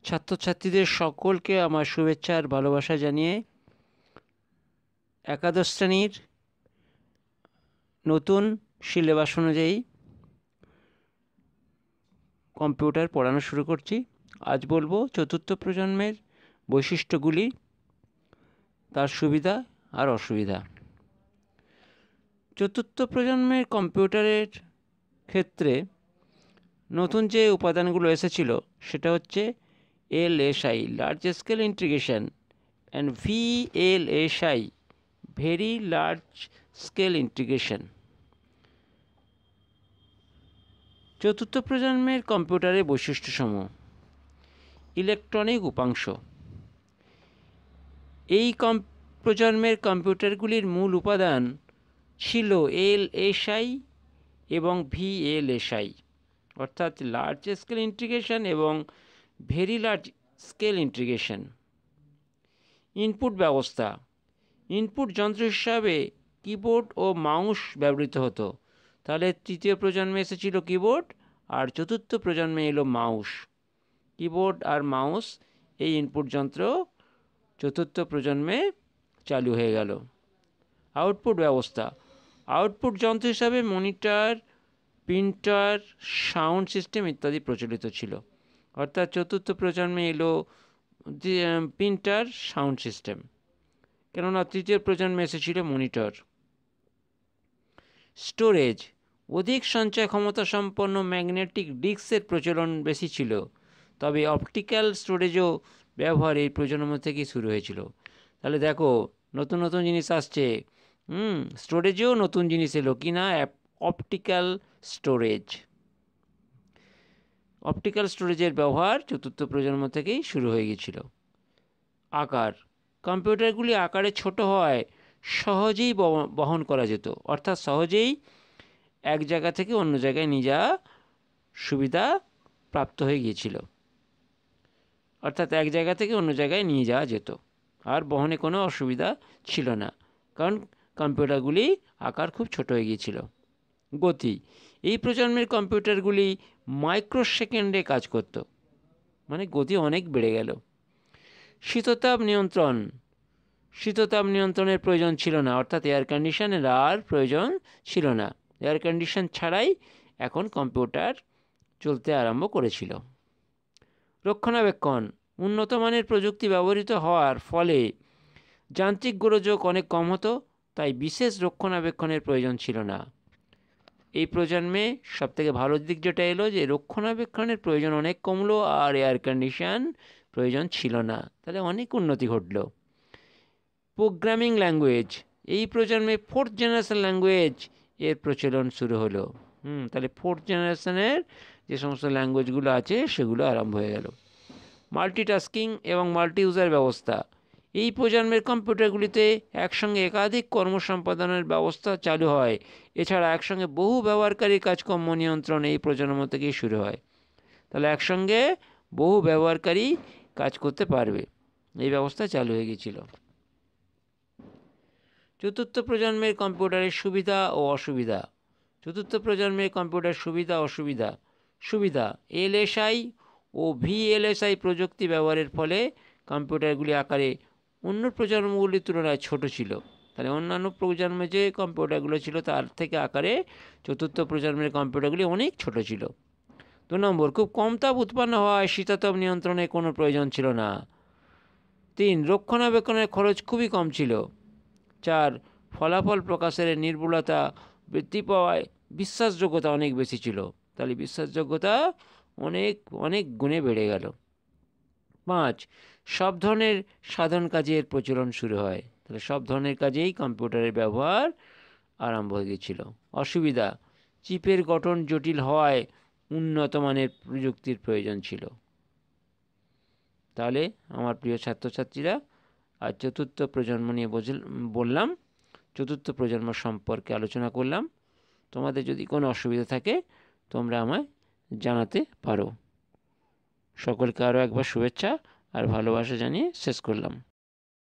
ছাত্রছাত্রীদের সকলকে আমার শুভেচ্ছা আর ভালোবাসা জানিয়ে একাদশ শ্রেণীর নতুন সিলেবাস অনুযায়ী কম্পিউটার পড়ানো শুরু করছি। আজ বলবো চতুর্থ প্রজন্মের বৈশিষ্ট্যগুলি, তার সুবিধা আর অসুবিধা। চতুর্থ প্রজন্মের কম্পিউটারের ক্ষেত্রে নতুন যে উপাদানগুলো এসেছিল সেটা হচ্ছে LSI, large scale integration, and VLSI, very large scale integration. চতুর্থ প্রজন্মের কম্পিউটারের বৈশিষ্ট্যসমূহ। ইলেকট্রনিক উপাংশ। এই প্রজন্মের কম্পিউটারগুলির মূল উপাদান ছিল LSI এবং VLSI, অর্থাৎ লার্জ স্কেল ইন্টিগ্রেশন এবং very large scale integration. Input ব্যবস্থা। ইনপুট যন্ত্র হিসাবে কিবোর্ড ও মাউস ব্যবহৃত হতো। তাহলে তৃতীয় প্রজন্মে এসেছিল কিবোর্ড, আর চতুর্থ প্রজন্মে এলো মাউস। কিবোর্ড আর মাউস এই ইনপুট যন্ত্র চতুর্থ প্রজন্মে চালু হয়ে গেল। আউটপুট ব্যবস্থা। আউটপুট যন্ত্র হিসাবে মনিটর, প্রিন্টার, সাউন্ড সিস্টেম ইত্যাদি প্রচলিত ছিল। অর্থাৎ চতুর্থ প্রজন্মে এলো প্রিন্টার, সাউন্ড সিস্টেম, কেননা তৃতীয় প্রজন্মে এসেছিল মনিটর। স্টোরেজ। অধিক সঞ্চয় ক্ষমতা সম্পন্ন ম্যাগনেটিক ডিস্কের প্রচলন বেশি ছিল, তবে অপটিক্যাল স্টোরেজও ব্যবহার এই প্রজন্ম থেকেই শুরু হয়েছিল। তাহলে দেখো, নতুন নতুন জিনিস আসছে। স্টোরেজেও নতুন জিনিস এলো, কি না? Optical storage. অপটিক্যাল স্টোরেজের ব্যবহার চতুর্থ প্রজন্ম থেকেই শুরু হয়ে গিয়েছিল। আকার। কম্পিউটারগুলি আকারে ছোট হওয়ায় সহজেই বহন করা যেত, অর্থাৎ সহজেই এক জায়গা থেকে অন্য জায়গায় নিয়ে যাওয়া সুবিধা প্রাপ্ত হয়ে গিয়েছিল। অর্থাৎ এক জায়গা থেকে অন্য জায়গায় নিয়ে যাওয়া যেত, আর বহনে কোনো অসুবিধা ছিল না, কারণ কম্পিউটারগুলি আকার খুব ছোট হয়ে গিয়েছিল। গতি। এই প্রজন্মের কম্পিউটারগুলি মাইক্রোসেকেন্ডে কাজ করত, মানে গতি অনেক বেড়ে গেল। শীততাপ নিয়ন্ত্রণ। শীততাপ নিয়ন্ত্রণের প্রয়োজন ছিল না, অর্থাৎ এয়ার কন্ডিশনের আর প্রয়োজন ছিল না। এয়ার কন্ডিশন ছাড়াই এখন কম্পিউটার চলতে আরম্ভ করেছিল। রক্ষণাবেক্ষণ। উন্নত মানের প্রযুক্তি ব্যবহৃত হওয়ার ফলে যান্ত্রিক গোলযোগ অনেক কম হতো, তাই বিশেষ রক্ষণাবেক্ষণের প্রয়োজন ছিল না। এই প্রজন্মে সবথেকে ভালো দিক যেটা এলো, যে রক্ষণাবেক্ষণের প্রয়োজন অনেক কমলো আর এয়ার কন্ডিশন প্রয়োজন ছিল না, তাহলে অনেক উন্নতি ঘটল। Programming language. এই প্রজন্মে ফোর্থ জেনারেশন ল্যাঙ্গুয়েজ এর প্রচলন শুরু হলো। তাহলে ফোর্থ জেনারেশনের যে সমস্ত ল্যাঙ্গুয়েজগুলো আছে সেগুলো আরম্ভ হয়ে গেল। মাল্টিটাস্কিং এবং মাল্টি ইউজার ব্যবস্থা। এই প্রজন্মের কম্পিউটারগুলিতে একসঙ্গে একাধিক কর্ম সম্পাদনের ব্যবস্থা চালু হয়। এছাড়া একসঙ্গে বহু ব্যবহারকারী কাজকর্ম নিয়ন্ত্রণ এই প্রজন্ম থেকেই শুরু হয়। তাহলে একসঙ্গে বহু ব্যবহারকারী কাজ করতে পারবে, এই ব্যবস্থা চালু হয়ে গিয়েছিল। চতুর্থ প্রজন্মের কম্পিউটারের সুবিধা ও অসুবিধা। চতুর্থ প্রজন্মের কম্পিউটার সুবিধা অসুবিধা। সুবিধা। LSI ও VLSI প্রযুক্তি ব্যবহারের ফলে কম্পিউটারগুলি আকারে অন্য প্রজন্মগুলির তুলনায় ছোট ছিল। তাহলে অন্যান্য প্রজন্মে যে কম্পিউটারগুলো ছিল তার থেকে আকারে চতুর্থ প্রজন্মের কম্পিউটারগুলি অনেক ছোট ছিল। 2 নম্বর, খুব কম তাপ উৎপন্ন হওয়ায় শীতাতপ নিয়ন্ত্রণের কোনো প্রয়োজন ছিল না। 3, রক্ষণাবেক্ষণের খরচ খুবই কম ছিল। 4, ফলাফল প্রকাশের নির্ভুলতা বৃদ্ধি পাওয়ায় বিশ্বাসযোগ্যতা অনেক বেশি ছিল। তাহলে বিশ্বাসযোগ্যতা অনেক অনেক গুণে বেড়ে গেল। 5, সব ধরনের সাধারণ কাজের প্রচলন শুরু হয়। তাহলে সব ধরনের কাজেই কম্পিউটারের ব্যবহার আরম্ভ হয়ে গিয়েছিল। অসুবিধা। চিপের গঠন জটিল হওয়ায় উন্নত মানের প্রযুক্তির প্রয়োজন ছিল। তাহলে আমার প্রিয় ছাত্রছাত্রীরা, আজ চতুর্থ প্রজন্ম নিয়ে বললাম, চতুর্থ প্রজন্ম সম্পর্কে আলোচনা করলাম। তোমাদের যদি কোনো অসুবিধা থাকে তোমরা আমায় জানাতে পারো। সকলকে আরও একবার শুভেচ্ছা আর ভালোবাসা জানিয়ে শেষ করলাম।